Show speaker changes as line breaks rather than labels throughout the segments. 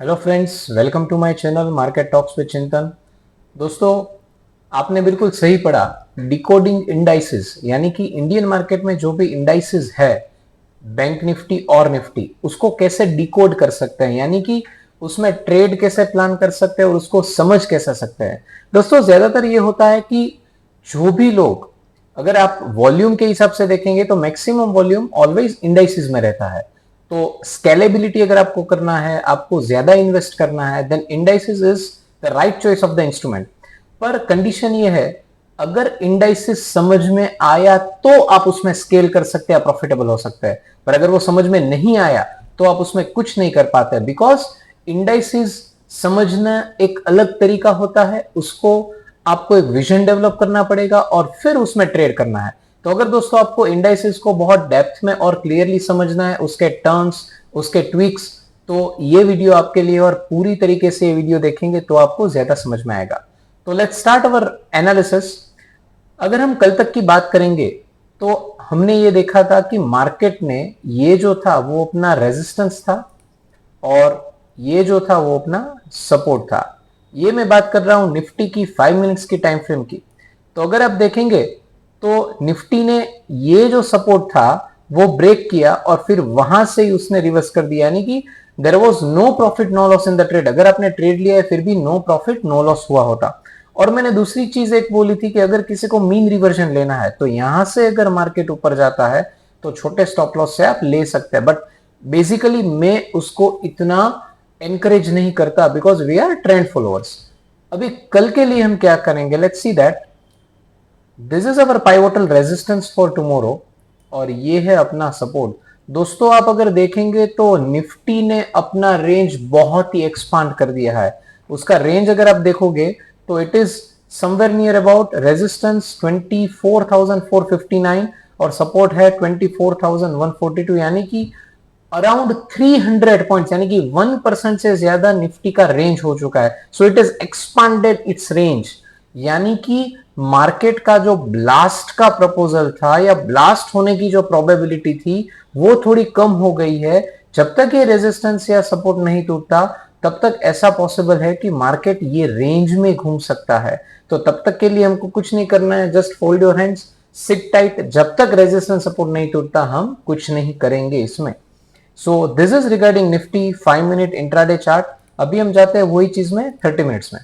Hello friends, welcome to my channel market talks with Chintan. दोस्तों, आपने बिल्कुल सही पढ़ा। डिकोडिंग इंडाइसेस यानी कि इंडियन मार्केट में जो भी इंडाइसेस है, बैंक निफ्टी और निफ्टी, उसको कैसे डिकोड कर सकते हैं, यानी कि उसमें ट्रेड कैसे प्लान कर सकते हैं और उसको समझ कैसे सकते हैं। दोस्तों, ज्यादातर ये होता है कि जो भी लोग, अगर आप वॉल्यूम के हिसाब से देखेंगे तो मैक्सिमम वॉल्यूम ऑलवेज इंडाइसेस में रहता है। तो स्केलेबिलिटी अगर आपको करना है, आपको ज्यादा इन्वेस्ट करना है, then indices is the right choice of the instrument. पर कंडीशन ये है, अगर इंडाइसेस समझ में आया तो आप उसमें स्केल कर सकते हैं, प्रॉफिटेबल हो सकते हैं। पर अगर वो समझ में नहीं आया तो आप उसमें कुछ नहीं कर पाते, बिकॉज इंडाइसेस समझना एक अलग तरीका होता है। उसको आपको एक विजन डेवलप करना पड़ेगा और फिर उसमें ट्रेड करना है। तो अगर दोस्तों आपको इंडाइसेस को बहुत डेप्थ में और क्लियरली समझना है, उसके टर्म्स, उसके ट्विक्स, तो ये वीडियो आपके लिए, और पूरी तरीके से ये वीडियो देखेंगे तो आपको ज्यादा समझ में आएगा। तो लेट्स स्टार्ट अवर एनालिसिस। अगर हम कल तक की बात करेंगे तो हमने ये देखा था कि मार्केट ने ये जो था वो अपना रेजिस्टेंस था और ये जो था वो अपना सपोर्ट था। ये मैं बात कर रहा हूं निफ्टी की 5 मिनट्स की टाइम फ्रेम की। तो अगर आप देखेंगे तो निफ्टी ने ये जो सपोर्ट था वो ब्रेक किया और फिर वहां से ही उसने रिवर्स कर दिया, यानी कि there was no profit no loss in the trade. अगर आपने ट्रेड लिया है फिर भी नो प्रॉफिट नो लॉस हुआ होता। और मैंने दूसरी चीज एक बोली थी कि अगर किसी को मीन रिवर्जन लेना है तो यहां से अगर मार्केट ऊपर जाता है तो छोटे स्टॉप लॉस से आप ले सकते हैं। बट बेसिकली मैं उसको इतना एनकरेज नहीं करता, because we are trend followers. अभी कल के लिए हम क्या करेंगे, let's see that this is our pivotal resistance for tomorrow और ये है अपना सपोर्ट। दोस्तों, आप अगर देखेंगे तो निफ्टी ने अपना रेंज बहुत ही एक्सपांड कर दिया है। उसका रेंज अगर आप देखोगे तो it is somewhere near about resistance 24,459 और सपोर्ट है 24,142, यानी कि अराउंड 300 पॉइंट्स, यानी कि 1% से ज्यादा निफ्टी का रेंज हो चुका है। So it is expanded it's range, यानी कि मार्केट का जो ब्लास्ट का प्रपोजल था या ब्लास्ट होने की जो प्रोबेबिलिटी थी वो थोड़ी कम हो गई है। जब तक ये रेजिस्टेंस या सपोर्ट नहीं टूटता तब तक ऐसा पॉसिबल है कि मार्केट ये रेंज में घूम सकता है। तो तब तक के लिए हमको कुछ नहीं करना है, just fold your hands, seat tight. जब तक रेजिस्टेंस सपोर्ट नहीं टूटता हम कुछ नहीं करेंगे इसमें। So this is regarding Nifty 5 minute intraday chart. अभी हम जाते हैं वही चीज में 30 मिनट्स में।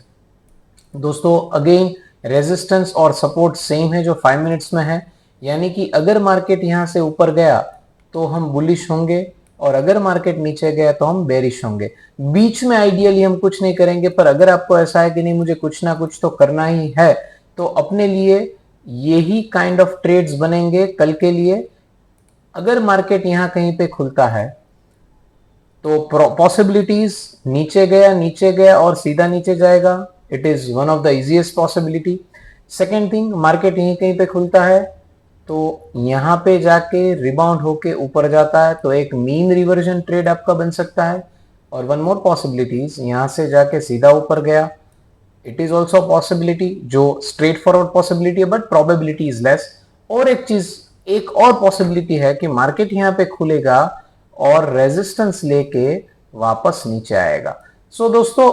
दोस्तों, अगेन रेजिस्टेंस और सपोर्ट सेम है जो 5 मिनट्स में है, यानी कि अगर मार्केट यहां से ऊपर गया तो हम बुलिश होंगे और अगर मार्केट नीचे गया तो हम बेरिश होंगे। बीच में आइडियली हम कुछ नहीं करेंगे, पर अगर आपको ऐसा है कि नहीं मुझे कुछ ना कुछ तो करना ही है तो अपने लिए यही काइंड ऑफ ट्रेड्स बनेंगे कल के लिए। अगर मार्केट यहां कहीं पे खुलता है तो पॉसिबिलिटीज नीचे गया और सीधा नीचे जाएगा, it is one of the easiest possibility. Second thing, market यहीं कहीं पे खुलता है तो यहां पे जाके रिबाउंड होके ऊपर जाता है तो एक मीन रिवर्जन ट्रेड आपका बन सकता है। और वन मोर पॉसिबिलिटीज, यहां से जाके सीधा ऊपर गया, इट इज ऑल्सो पॉसिबिलिटी, जो स्ट्रेट फॉरवर्ड पॉसिबिलिटी है बट प्रोबेबिलिटी इज लेस। और एक चीज, एक और पॉसिबिलिटी है कि मार्केट यहां पे खुलेगा और रेजिस्टेंस लेके वापस नीचे आएगा। सो दोस्तों,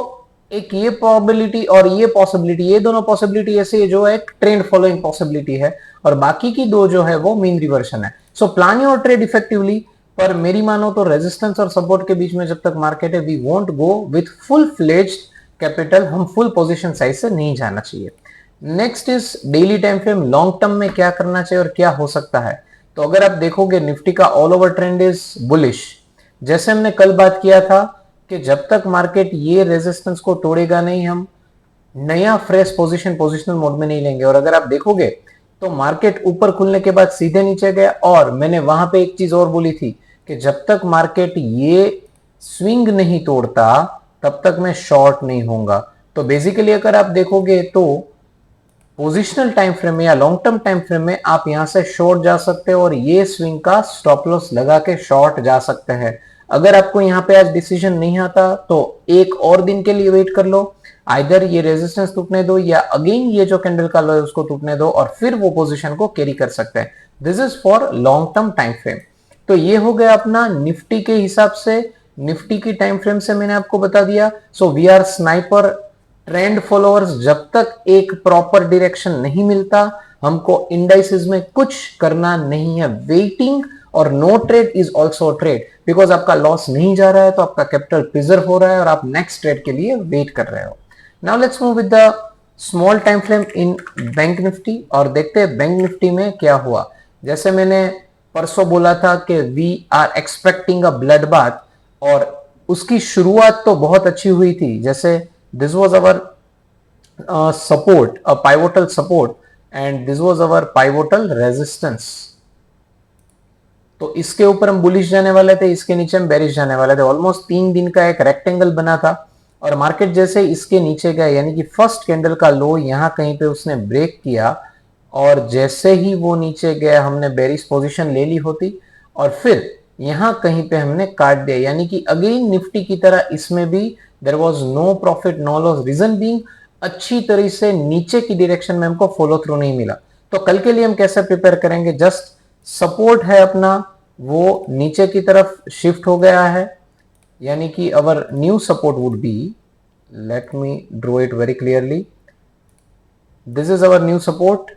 एक ये प्रोबेबिलिटी और ये पॉसिबिलिटी, ये दोनों पॉसिबिलिटी ऐसे है जो एक ट्रेंड फॉलोइंग पॉसिबिलिटी है और बाकी की दो जो है वो मीन रिवर्शन है। So plan your trade effectively. पर मेरी मानो तो रेजिस्टेंस और सपोर्ट के बीच में जब तक मार्केट है, we won't go with full fledged capital, हम फुल पोजीशन साइज से नहीं जाना चाहिए। Next is daily time frame. Long term में क्या करना चाहिए और क्या हो सकता है। तो अगर आप देखोगे निफ्टी का all over trend is bullish. जैसे हमने कल बात किया था कि जब तक मार्केट ये रेजिस्टेंस को तोड़ेगा नहीं, हम नया फ्रेश पोजिशनल मोड में नहीं लेंगे। और अगर आप देखोगे तो मार्केट ऊपर खुलने के बाद सीधे नीचे गया और मैंने वहां पे एक चीज और बोली थी कि जब तक मार्केट ये स्विंग नहीं तोड़ता तब तक मैं शॉर्ट नहीं होऊंगा। तो बेसिकली अगर आप देखोगे तो पोजिशनल टाइम फ्रेम में या लॉन्ग टर्म टाइम फ्रेम में आप यहां से शॉर्ट जा सकते हो और ये स्विंग का स्टॉप लॉस लगा के शॉर्ट जा सकते हैं। अगर आपको यहां पे आज डिसीजन नहीं आता तो एक और दिन के लिए वेट कर लो, आइदर ये रेजिस्टेंस टूटने दो या अगेन ये जो कैंडल का लो है उसको टूटने दो और फिर वो पोजीशन को कैरी कर सकते हैं। This is for long term time frame. तो ये हो गया अपना निफ्टी के हिसाब से निफ्टी की टाइम फ्रेम से मैंने आपको बता दिया। So we are sniper trend followers. जब तक एक प्रॉपर डायरेक्शन नहीं मिलता हमको इंडाइसेस में कुछ करना नहीं है। वेटिंग और no trade is also trade, because आपका लॉस नहीं जा रहा है तो आपका कैपिटल प्रिजर्व हो रहा है और आप नेक्स्ट ट्रेड के लिए वेट कर रहे हो। Now let's move with the small time frame in bank Nifty और देखते हैं बैंक निफ्टी में क्या हुआ। जैसे मैंने परसों बोला था कि we are expecting a blood bath, और उसकी शुरुआत तो बहुत अच्छी हुई थी। जैसे this was our support, a pivotal support, and this was our pivotal resistance. तो इसके ऊपर हम बुलिश जाने वाले थे, इसके नीचे हम बेरिश जाने वाले थे। ऑलमोस्ट 3 दिन का एक रेक्टेंगल बना था और मार्केट जैसे इसके नीचे गया, यानी कि फर्स्ट कैंडल का लो यहां कहीं पे उसने ब्रेक किया और जैसे ही वो नीचे गया हमने बेरिश पोजीशन ले ली होती और फिर यहां कहीं पे हमने काट दिया। यानी कि अगेन निफ्टी की तरह इसमें भी there was no profit no loss, reason being अच्छी तरह से नीचे की डायरेक्शन में हमको फॉलो थ्रू नहीं मिला। तो कल के लिए हम कैसे प्रिपेयर करेंगे? जस्ट सपोर्ट है अपना वो नीचे की तरफ शिफ्ट हो गया है, यानी कि our new support would be, let me draw it very clearly, this is our new support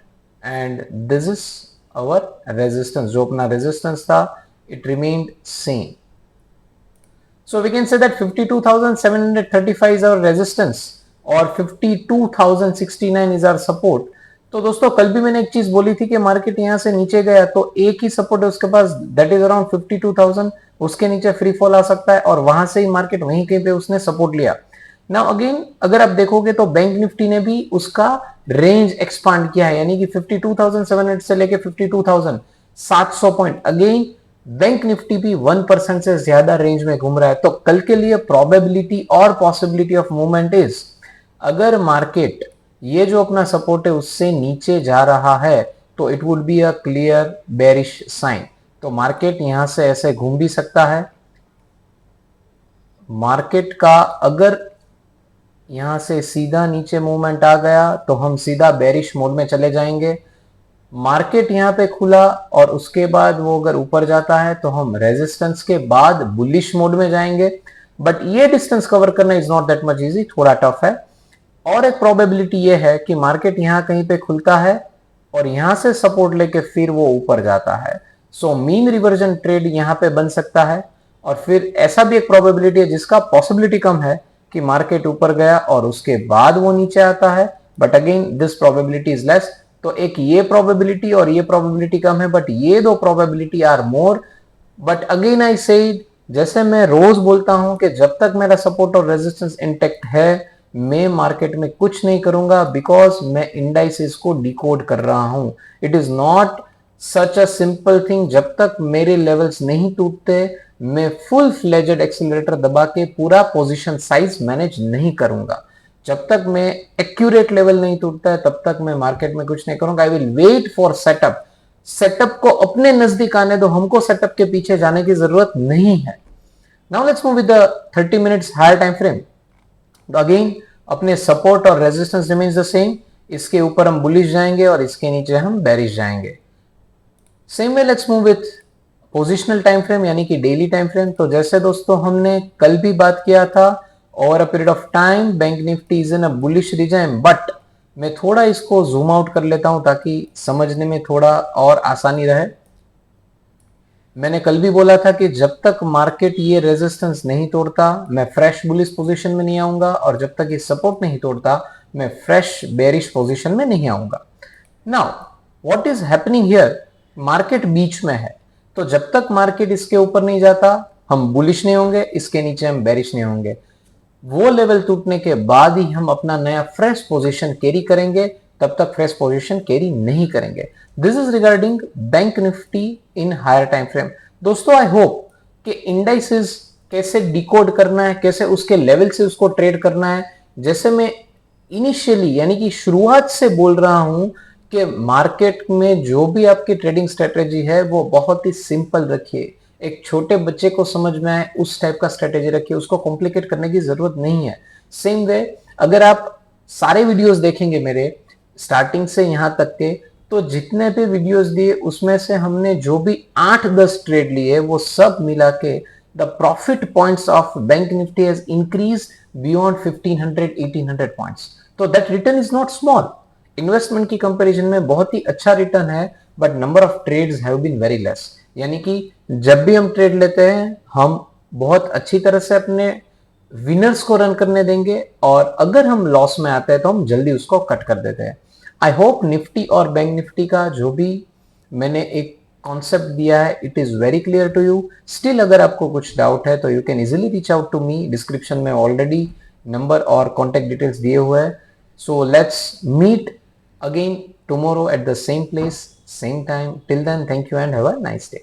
and this is our resistance. जो अपना रेजिस्टेंस था it remained same. So we can say that 52,735 is our resistance और 52,069 is our support। तो दोस्तों कल भी मैंने एक चीज बोली थी कि मार्केट यहां से नीचे गया तो एक ही सपोर्ट है उसके पास, दैट इज अराउंड 52,000। उसके नीचे फ्री फॉल आ सकता है और वहां से ही मार्केट वहीं कहीं पे उसने सपोर्ट लिया। नाउ अगेन अगर आप देखोगे तो बैंक निफ्टी ने भी उसका रेंज एक्सपांड किया है, यानी कि 52,700 से लेके 52,700 पॉइंट। अगेन बैंक निफ्टी भी 1% से ज्यादा रेंज में घूम रहा है। तो कल के लिए प्रोबेबिलिटी और पॉसिबिलिटी ऑफ मूवमेंट इज, अगर मार्केट ये जो अपना सपोर्ट है उससे नीचे जा रहा है तो it would be a clear bearish sign. तो मार्केट यहां से ऐसे घूम भी सकता है। मार्केट का अगर यहां से सीधा नीचे मूवमेंट आ गया तो हम सीधा बेरिश मोड में चले जाएंगे। मार्केट यहां पे खुला और उसके बाद वो अगर ऊपर जाता है तो हम रेजिस्टेंस के बाद बुलिश मोड में जाएंगे। बट ये डिस्टेंस कवर करना is not that much easy, थोड़ा टफ है। और एक प्रोबेबिलिटी ये है कि मार्केट यहां कहीं पे खुलता है और यहां से सपोर्ट लेके फिर वो ऊपर जाता है। सो मीन रिवर्जन ट्रेड यहां पे बन सकता है। और फिर ऐसा भी एक प्रोबेबिलिटी है जिसका पॉसिबिलिटी कम है कि मार्केट ऊपर गया और उसके बाद वो नीचे आता है, but again this probability is less. तो एक ये प्रोबेबिलिटी और ये प्रोबेबिलिटी कम है, बट ये दो probability are more. But again I said, जैसे मैं रोज बोलता हूं कि जब तक मेरा सपोर्ट और रेजिस्टेंस इंटेक्ट है मैं मार्केट में कुछ नहीं करूंगा, बिकॉज मैं इंडाइसेस को डिकोड कर रहा हूं। It is not such a simple thing. जब तक मेरे लेवल्स नहीं टूटते मैं फुल फ्लेजेड एक्सीलरेटर दबा के पूरा पोजीशन साइज मैनेज नहीं करूंगा। जब तक मैं एक्यूरेट लेवल नहीं टूटता है तब तक मैं मार्केट में कुछ नहीं करूंगा। I will wait for setup. Setup को अपने नजदीक आने दो, हमको सेटअप के पीछे जाने की जरूरत नहीं है। Now let's move with the 30 minutes higher time frame. तो अगेन अपने सपोर्ट और रेजिस्टेंस रिमेन्स द सेम। इसके ऊपर हम बुलिश जाएंगे और इसके नीचे हम बेरिश जाएंगे। Same way let's move with positional time frame, यानी कि डेली टाइम फ्रेम। तो जैसे दोस्तों हमने कल भी बात किया था, over a period of time Bank Nifty is in a bullish region. But मैं थोड़ा इसको जूम आउट कर लेता हूं ताकि समझने में थोड़ा और आसानी रहे। मैंने कल भी बोला था कि जब तक मार्केट ये रेजिस्टेंस नहीं तोड़ता मैं फ्रेश बुलिश पोजीशन में नहीं आऊंगा, और जब तक ये सपोर्ट नहीं तोड़ता मैं फ्रेश बेरिश पोजीशन में नहीं आऊंगा। Now what is happening here, market बीच में है। तो जब तक मार्केट इसके ऊपर नहीं जाता हम बुलिश नहीं होंगे, इसके नीचे हम बेरिश नहीं होंगे। वो लेवल टूटने के बाद ही हम अपना नया फ्रेश पोजीशन कैरी करेंगे, तब तक फ्रेश पोजीशन कैरी नहीं करेंगे। This is regarding Bank Nifty in higher time frame. दोस्तों आई होप कि इंडाइसेस कैसे डिकोड करना है, कैसे उसके लेवल से उसको ट्रेड करना है। जैसे मैं इनिशियली यानी कि शुरुआत से बोल रहा हूं कि मार्केट में जो भी आपकी ट्रेडिंग स्ट्रेटेजी है वो बहुत ही सिंपल रखिए, एक छोटे बच्चे को समझ में आए उस टाइप का स्ट्रेटेजी रखिए, उसको कॉम्प्लिकेट करने की जरूरत नहीं है। सेम वे अगर आप सारे वीडियोस देखेंगे मेरे स्टार्टिंग से यहां तक के, तो जितने भी वीडियोस दिए उसमें से हमने जो भी 8-10 ट्रेड लिए वो सब मिला के the profit points of bank nifty has increased beyond 1500 1800 points. So that return is not small. Investment की कंपैरिजन में बहुत ही अच्छा रिटर्न है, but number of trades have been very less. यानी कि जब भी हम ट्रेड लेते हैं हम बहुत अच्छी तरह से अपने विनर्स को रन करने देंगे, और अगर हम लॉस में आते हैं तो हम जल्दी उसको कट कर देते हैं. आई होप निफ्टी और बैंक निफ्टी का जो भी मैंने एक कॉन्सेप्ट दिया है it is very clear to you. Still अगर आपको कुछ डाउट है तो you can easily reach out to me. Description में ऑलरेडी नंबर और कॉन्टेक्ट डिटेल्स दिए हुए हैं. So let's meet again tomorrow at the same place, same time. Till then, thank you and have a nice day.